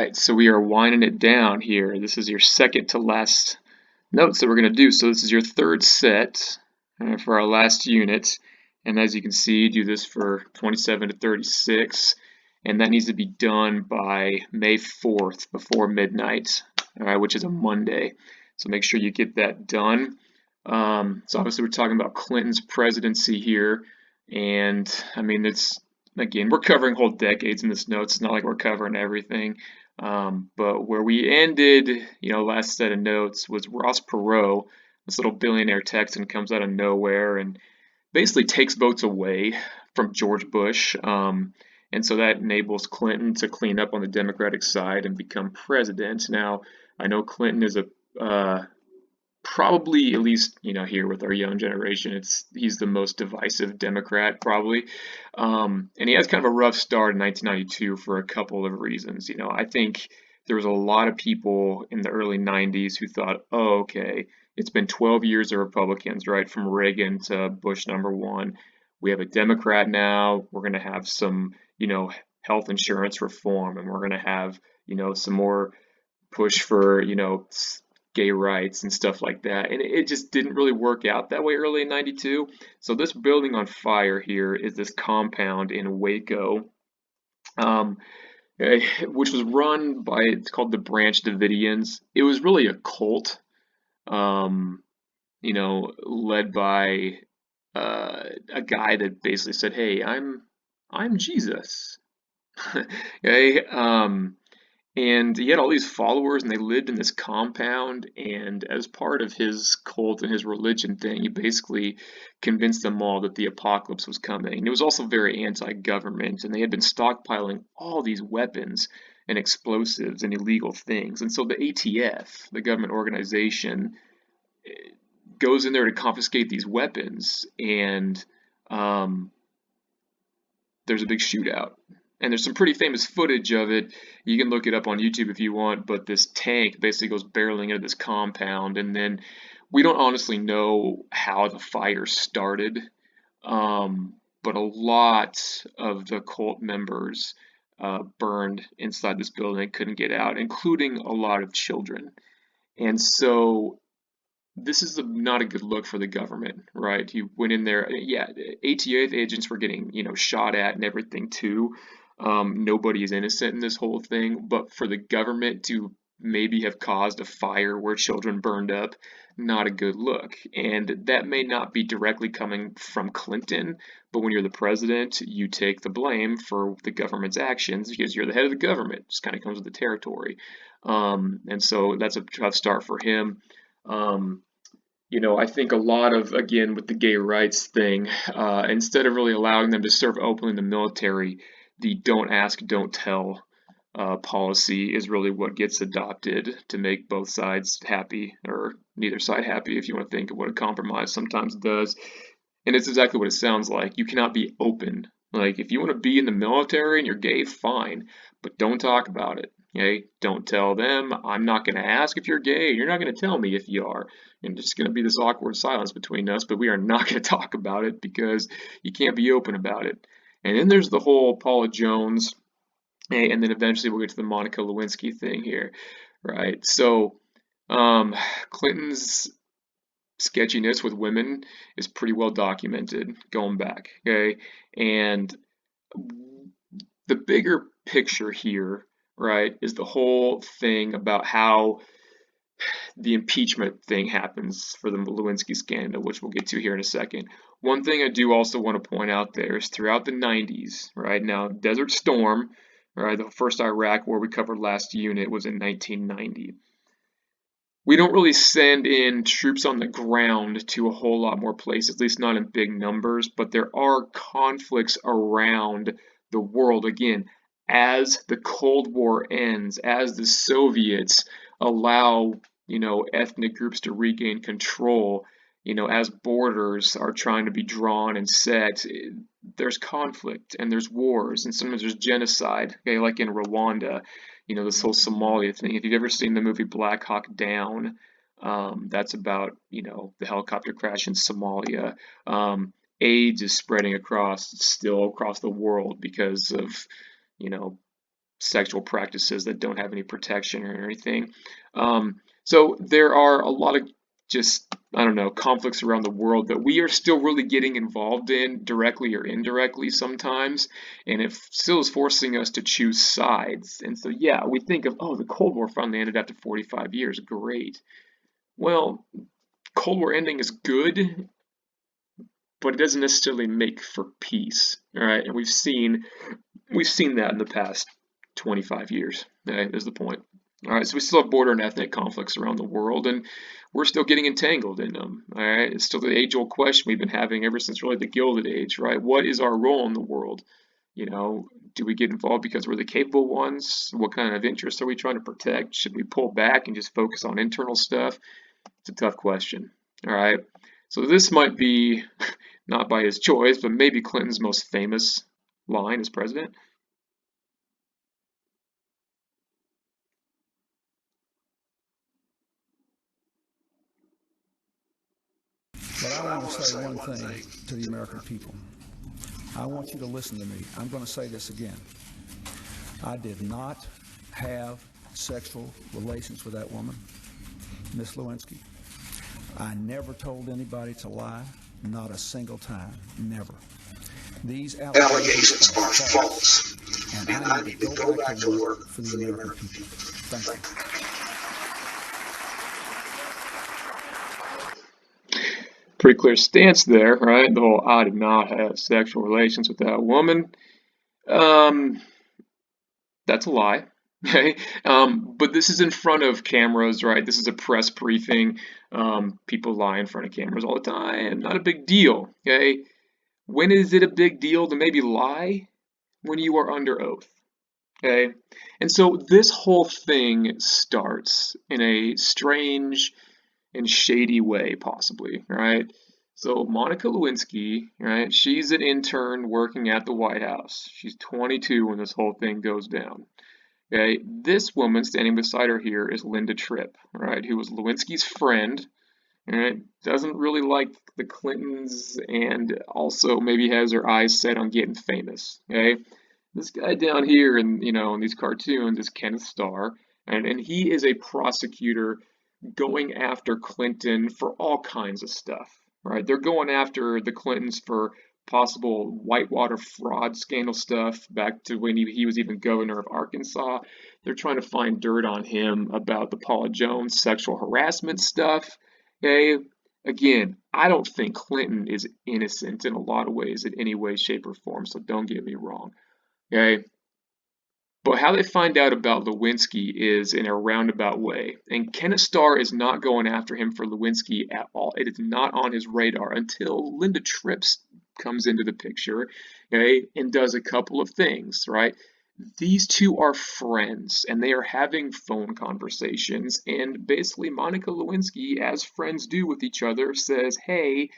right, so we are winding it down here. This is your second to last notes that we're going to do. So this is your third set for our last unit. And as you can see, do this for 27 to 36. And that needs to be done by May 4th before midnight, which is a Monday. So make sure you get that done. So obviously we're talking about Clinton's presidency here. And I mean, it's again, we're covering whole decades in this note. It's not like we're covering everything. But where we ended, last set of notes was Ross Perot, this little billionaire Texan, comes out of nowhere and basically takes votes away from George Bush. And so that enables Clinton to clean up on the Democratic side and become president. Now, I know Clinton is a probably, at least here with our young generation, he's the most divisive Democrat probably, and he has kind of a rough start in 1992 for a couple of reasons. I think there was a lot of people in the early 90s who thought, oh, okay, it's been 12 years of Republicans, right, from Reagan to Bush #1. We have a Democrat now. We're going to have some health insurance reform, and we're going to have some more push for gay rights and stuff like that. And it just didn't really work out that way early in 92. So this building on fire here is this compound in Waco, which was run by, it's called the Branch Davidians. It was really a cult, led by a guy that basically said, hey, I'm Jesus. Okay, and he had all these followers, and they lived in this compound. And as part of his cult and his religion thing, he basically convinced them all that the apocalypse was coming. And it was also very anti-government, and they had been stockpiling all these weapons and explosives and illegal things. And so the ATF, the government organization, goes in there to confiscate these weapons, and there's a big shootout. And there's some pretty famous footage of it. You can look it up on YouTube if you want, but this tank basically goes barreling into this compound, and then we don't honestly know how the fire started, but a lot of the cult members burned inside this building, couldn't get out, including a lot of children. And so this is not a good look for the government, right? He went in there, yeah, ATF agents were getting, shot at and everything too. Nobody is innocent in this whole thing, but for the government to maybe have caused a fire where children burned up, not a good look. And that may not be directly coming from Clinton, but when you're the president, you take the blame for the government's actions because you're the head of the government. It just kind of comes with the territory. And so that's a tough start for him. I think a lot of, again, with the gay rights thing, instead of really allowing them to serve openly in the military, the don't ask, don't tell policy is really what gets adopted to make both sides happy, or neither side happy, if you want to think of what a compromise sometimes does. And it's exactly what it sounds like. You cannot be open. Like, if you want to be in the military and you're gay, fine, but don't talk about it. Okay? Don't tell them. I'm not going to ask if you're gay. You're not going to tell me if you are. And it's going to be this awkward silence between us, but we are not going to talk about it because you can't be open about it. And then there's the whole Paula Jones, and then eventually we'll get to the Monica Lewinsky thing here, right? So Clinton's sketchiness with women is pretty well documented going back, okay? And the bigger picture here, right, is the whole thing about how the impeachment thing happens for the Lewinsky scandal, which we'll get to here in a second. One thing I do also want to point out there is throughout the 90s, right, now Desert Storm, right, the first Iraq war we covered last unit was in 1990. We don't really send in troops on the ground to a whole lot more places, at least not in big numbers, but there are conflicts around the world. Again, as the Cold War ends, as the Soviets allow, ethnic groups to regain control, as borders are trying to be drawn and set, there's conflict and there's wars, and sometimes there's genocide, okay, like in Rwanda, this whole Somalia thing. If you've ever seen the movie Black Hawk Down, that's about, the helicopter crash in Somalia. AIDS is spreading still across the world because of, sexual practices that don't have any protection or anything. So there are a lot of just, I don't know, conflicts around the world that we are still really getting involved in directly or indirectly sometimes, and it still is forcing us to choose sides. And so, yeah, we think of, oh, the Cold War finally ended after 45 years. Great. Well, Cold War ending is good, but it doesn't necessarily make for peace, all right? And we've seen that in the past 25 years. Okay, is the point. All right, so we still have border and ethnic conflicts around the world, and we're still getting entangled in them. All right, it's still the age-old question we've been having ever since really the Gilded Age, right? What is our role in the world? You know, do we get involved because we're the capable ones? What kind of interests are we trying to protect? Should we pull back and just focus on internal stuff? It's a tough question. All right, so this might be not by his choice, but maybe Clinton's most famous line as president. But I want to say one thing to the American people. I want you to listen to me. I'm going to say this again. I did not have sexual relations with that woman, Miss Lewinsky. I never told anybody to lie, not a single time, never. These allegations are false, and I need to go back to work for the American people. Thank you. Pretty clear stance there, right? The whole I did not have sexual relations with that woman. Um, that's a lie. Okay. But this is in front of cameras, right? This is a press briefing. People lie in front of cameras all the time. Not a big deal. Okay. When is it a big deal to maybe lie? When you are under oath. Okay. And so this whole thing starts in a strange and shady way, possibly, right? So Monica Lewinsky, right? She's an intern working at the White House. She's 22 when this whole thing goes down. Okay, this woman standing beside her here is Linda Tripp, right? Who was Lewinsky's friend, right? Doesn't really like the Clintons, and also maybe has her eyes set on getting famous. Okay, this guy down here in these cartoons is Kenneth Starr, and he is a prosecutor going after Clinton for all kinds of stuff, right? They're going after the Clintons for possible whitewater fraud scandal stuff back to when he was even governor of Arkansas. They're trying to find dirt on him about the Paula Jones sexual harassment stuff. Okay, again, I don't think Clinton is innocent in a lot of ways, in any way, shape, or form, so don't get me wrong. Okay, but how they find out about Lewinsky is in a roundabout way. And Kenneth Starr is not going after him for Lewinsky at all. It is not on his radar until Linda Tripp comes into the picture, okay, and does a couple of things, right? These two are friends and they are having phone conversations. And basically, Monica Lewinsky, as friends do with each other, says, hey,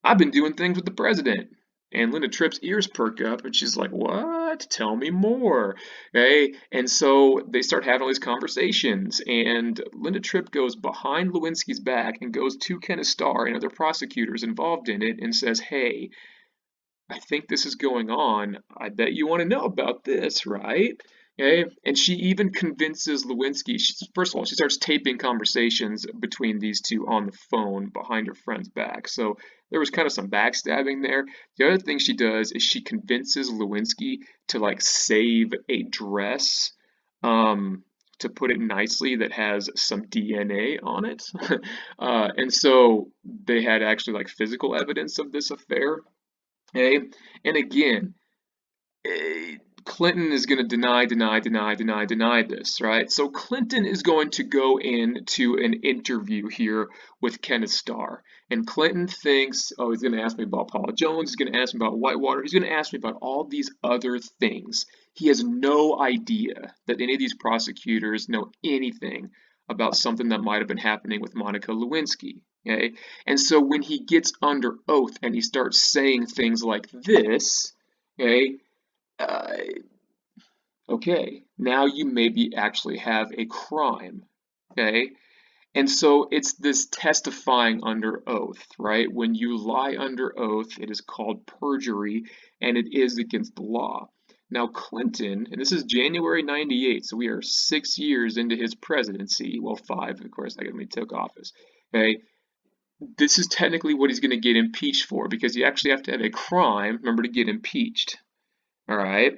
I've been doing things with the president. And Linda Tripp's ears perk up and she's like, what? Tell me more. Okay. And so they start having all these conversations. And Linda Tripp goes behind Lewinsky's back and goes to Kenneth Starr and other prosecutors involved in it and says, hey, I think this is going on. I bet you want to know about this, right? Okay. And she even convinces Lewinsky. First of all, she starts taping conversations between these two on the phone behind her friend's back. So there was kind of some backstabbing there. The other thing she does is she convinces Lewinsky to like save a dress, to put it nicely, that has some DNA on it. And so they had actually like physical evidence of this affair. Okay, and again, Clinton is going to deny this, right? So Clinton is going to go into an interview here with Kenneth Starr, and Clinton thinks, oh, he's going to ask me about Paula Jones, he's going to ask me about Whitewater, he's going to ask me about all these other things. He has no idea that any of these prosecutors know anything about something that might have been happening with Monica Lewinsky. Okay, and so when he gets under oath and he starts saying things like this, okay, uh, okay, now you maybe actually have a crime, okay? And so it's this testifying under oath, right? When you lie under oath, it is called perjury and it is against the law. Now Clinton, and this is January 98, so we are 6 years into his presidency. Well, 5, of course, when he took office. Okay, this is technically what he's going to get impeached for because you actually have to have a crime, remember, to get impeached. All right.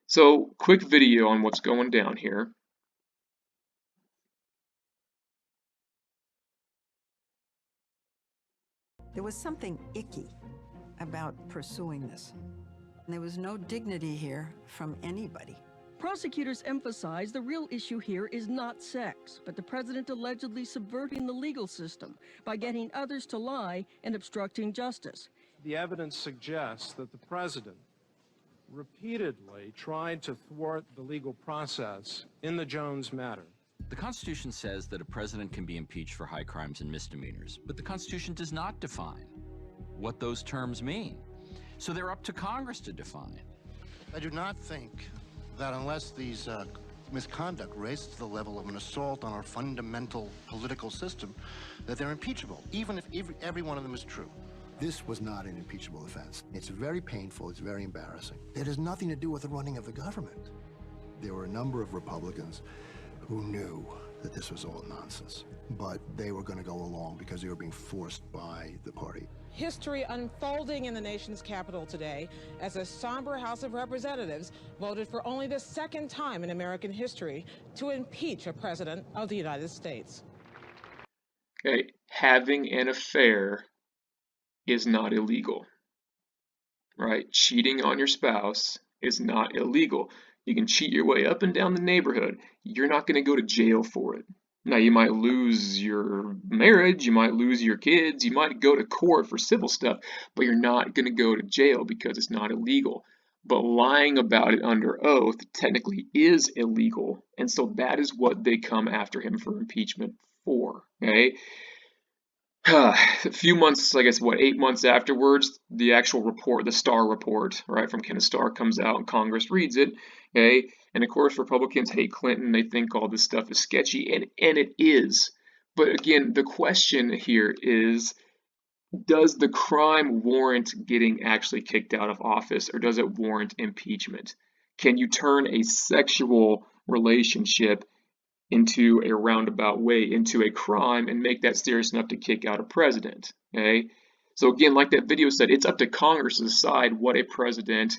So, quick video on what's going down here. There was something icky about pursuing this. There was no dignity here from anybody. Prosecutors emphasize the real issue here is not sex, but the president allegedly subverting the legal system by getting others to lie and obstructing justice. The evidence suggests that the president repeatedly tried to thwart the legal process in the Jones matter. The Constitution says that a president can be impeached for high crimes and misdemeanors, but the Constitution does not define what those terms mean. So they're up to Congress to define. I do not think that unless these misconduct raises to the level of an assault on our fundamental political system, that they're impeachable, even if every one of them is true. This was not an impeachable offense. It's very painful, it's very embarrassing. It has nothing to do with the running of the government. There were a number of Republicans who knew that this was all nonsense, but they were going to go along because they were being forced by the party. History unfolding in the nation's capital today as a somber House of Representatives voted for only the second time in American history to impeach a president of the United States. Okay, having an affair is not illegal, right? Cheating on your spouse is not illegal. You can cheat your way up and down the neighborhood. You're not going to go to jail for it. Now, you might lose your marriage, you might lose your kids, you might go to court for civil stuff, but you're not going to go to jail because it's not illegal. But lying about it under oath technically is illegal, and so that is what they come after him for impeachment for, okay? A few months, I guess, 8 months afterwards, the actual report, the Starr report, right, from Kenneth Starr comes out and Congress reads it, okay? And of course, Republicans hate Clinton. They think all this stuff is sketchy, and it is. But again, the question here is, does the crime warrant getting actually kicked out of office, or does it warrant impeachment? Can you turn a sexual relationship into a roundabout way into a crime and make that serious enough to kick out a president? Okay, so again, like that video said, it's up to Congress to decide what a president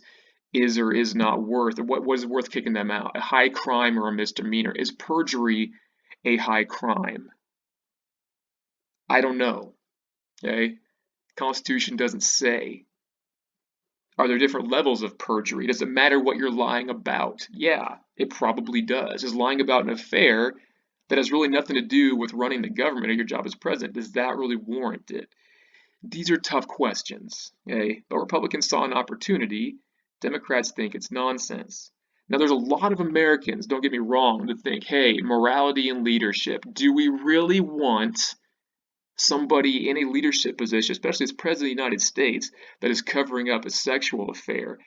is or is not worth, or what is worth kicking them out, a high crime or a misdemeanor. Is perjury a high crime? I don't know. Okay, Constitution doesn't say. Are there different levels of perjury? Does it matter what you're lying about? Yeah, it probably does. Is lying about an affair that has really nothing to do with running the government or your job as president, does that really warrant it? These are tough questions, okay? But Republicans saw an opportunity. Democrats think it's nonsense. Now, there's a lot of Americans, don't get me wrong, that think, hey, morality and leadership. Do we really want somebody in a leadership position, especially as president of the United States, that is covering up a sexual affair?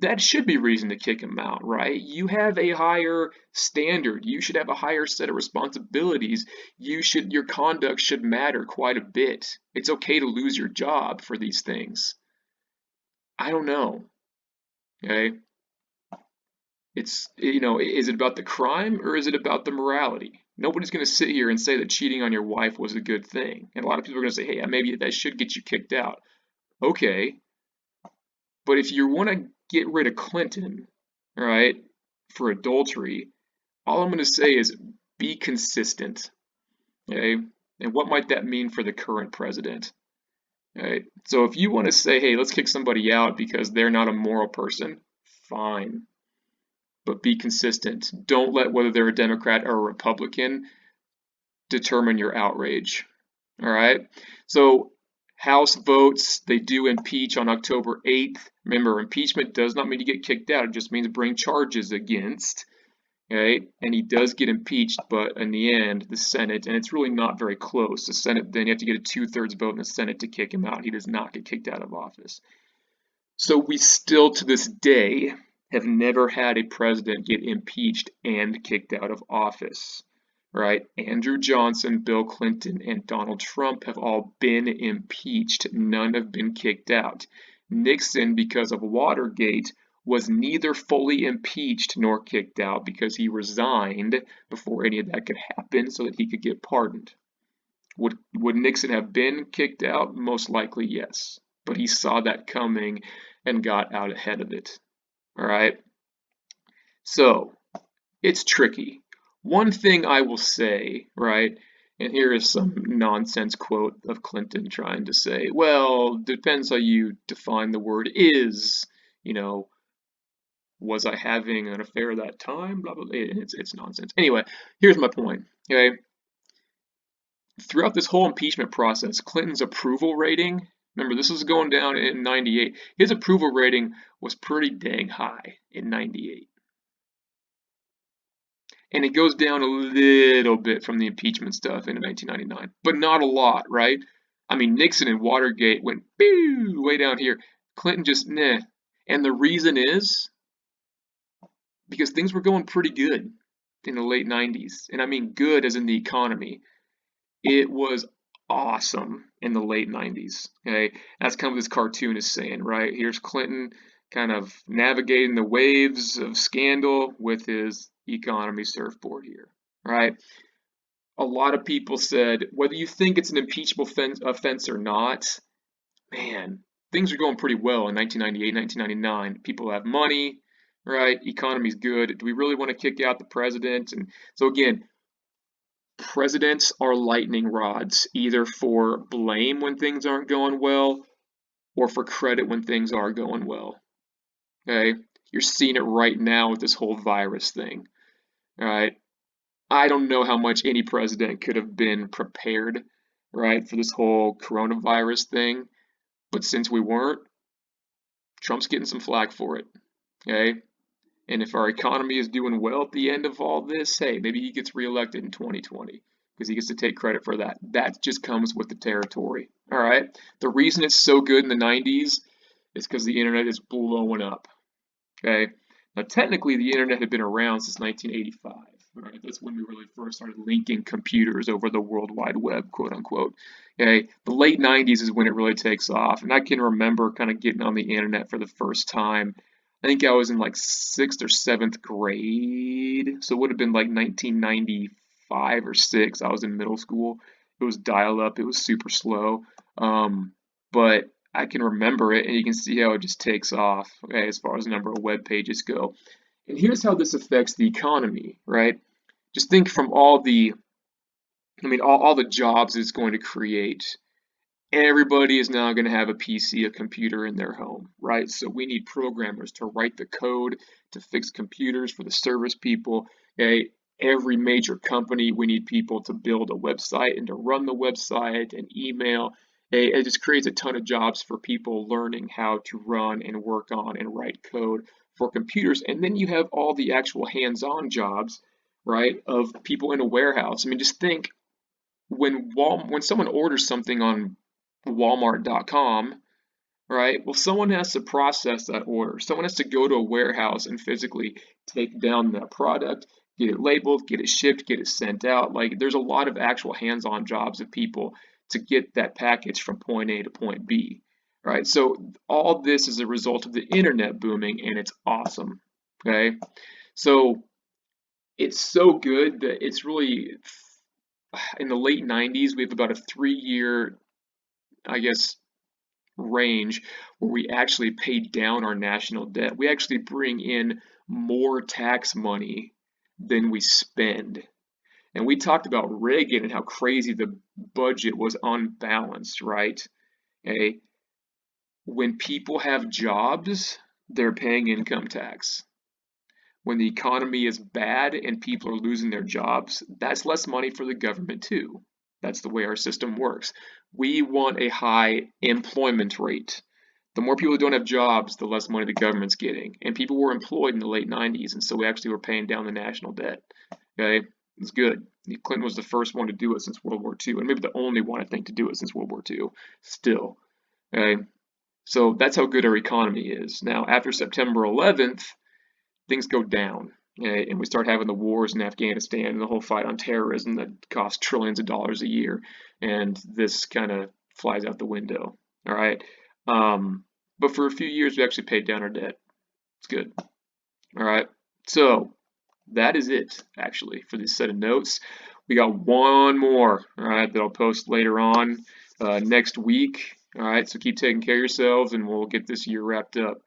That should be reason to kick him out, right? You have a higher standard. You should have a higher set of responsibilities. Your conduct should matter quite a bit. It's okay to lose your job for these things. I don't know. Okay? It's, is it about the crime or is it about the morality? Nobody's going to sit here and say that cheating on your wife was a good thing. And a lot of people are going to say, hey, maybe that should get you kicked out. Okay. But if you want to get rid of Clinton, right, for adultery, all I'm going to say is be consistent. Okay. And what might that mean for the current president? Right. So if you want to say, hey, let's kick somebody out because they're not a moral person, fine. But be consistent. Don't let whether they're a Democrat or a Republican determine your outrage. All right. So House votes, they do impeach on October 8th. Remember, impeachment does not mean to get kicked out. It just means bring charges against. Okay. And he does get impeached, but in the end, the Senate, and it's really not very close. The Senate, then you have to get a 2/3 vote in the Senate to kick him out. He does not get kicked out of office. So we still, to this day, have never had a president get impeached and kicked out of office, right? Andrew Johnson, Bill Clinton, and Donald Trump have all been impeached. None have been kicked out. Nixon, because of Watergate, was neither fully impeached nor kicked out because he resigned before any of that could happen so that he could get pardoned. Would Nixon have been kicked out? Most likely, yes. But he saw that coming and got out ahead of it. All right? So, it's tricky. One thing I will say, right, and here is some nonsense quote of Clinton trying to say, well, depends how you define the word is, you know, was I having an affair that time? Blah, blah, blah. It's nonsense. Anyway, here's my point, okay? Throughout this whole impeachment process, Clinton's approval rating, remember this was going down in 98, his approval rating was pretty dang high in 98. And it goes down a little bit from the impeachment stuff in 1999, but not a lot, right? I mean, Nixon and Watergate went way down here. Clinton just, nah. And the reason is because things were going pretty good in the late 90s. And I mean good as in the economy. It was awesome in the late 90s. Okay, that's kind of what this cartoon is saying, right? Here's Clinton kind of navigating the waves of scandal with his economy surfboard here, right? A lot of people said, whether you think it's an impeachable offense or not, man, things are going pretty well in 1998, 1999. People have money, right? Economy's good. Do we really want to kick out the president? And so again, presidents are lightning rods, either for blame when things aren't going well or for credit when things are going well. Okay? You're seeing it right now with this whole virus thing. All right? I don't know how much any president could have been prepared, right, for this whole coronavirus thing, but since we weren't, Trump's getting some flack for it. Okay? And if our economy is doing well at the end of all this, hey, maybe he gets reelected in 2020 because he gets to take credit for that. That just comes with the territory. All right. The reason it's so good in the 90s is because the internet is blowing up. Okay. Now, technically, the internet had been around since 1985. Right? That's when we really first started linking computers over the World Wide Web, quote unquote. Okay. The late 90s is when it really takes off. And I can remember kind of getting on the internet for the first time. I think I was in like 6th or 7th grade, so it would have been like 1995 or 6. I was in middle school. It was dial-up. It was super slow, but I can remember it, and you can see how it just takes off, okay, as far as the number of web pages go. And here's how this affects the economy, right? Just think from all the, all the jobs it's going to create. Everybody is now going to have a PC, a computer in their home, right? So we need programmers to write the code, to fix computers for the service people. Okay? Every major company, we need people to build a website and to run the website and email. Okay? It just creates a ton of jobs for people learning how to run and work on and write code for computers. And then you have all the actual hands-on jobs, right, of people in a warehouse. I mean, just think when someone orders something on Walmart.com, right? Well, someone has to process that order. Someone has to go to a warehouse and physically take down that product, get it labeled, get it shipped, get it sent out. Like there's a lot of actual hands-on jobs of people to get that package from point A to point B, right? So all this is a result of the internet booming, and it's awesome, okay? So it's so good that it's really in the late 90s, we have about a 3-year, I guess, range where we actually pay down our national debt. We actually bring in more tax money than we spend. And we talked about Reagan and how crazy the budget was unbalanced, right? Okay. When people have jobs, they're paying income tax. When the economy is bad and people are losing their jobs, that's less money for the government too. That's the way our system works. We want a high employment rate. The more people who don't have jobs, the less money the government's getting. And people were employed in the late 90s, and so we actually were paying down the national debt. Okay, it's good. Clinton was the first one to do it since World War II, and maybe the only one, I think, to do it since World War II. Still, okay. So that's how good our economy is. Now, after September 11th, things go down. Okay, and we start having the wars in Afghanistan and the whole fight on terrorism that costs trillions of dollars a year, and this kind of flies out the window. All right, but for a few years we actually paid down our debt. It's good. All right. So that is it, actually, for this set of notes. We got one more, all right, that I'll post later on next week. All right, so keep taking care of yourselves, and we'll get this year wrapped up.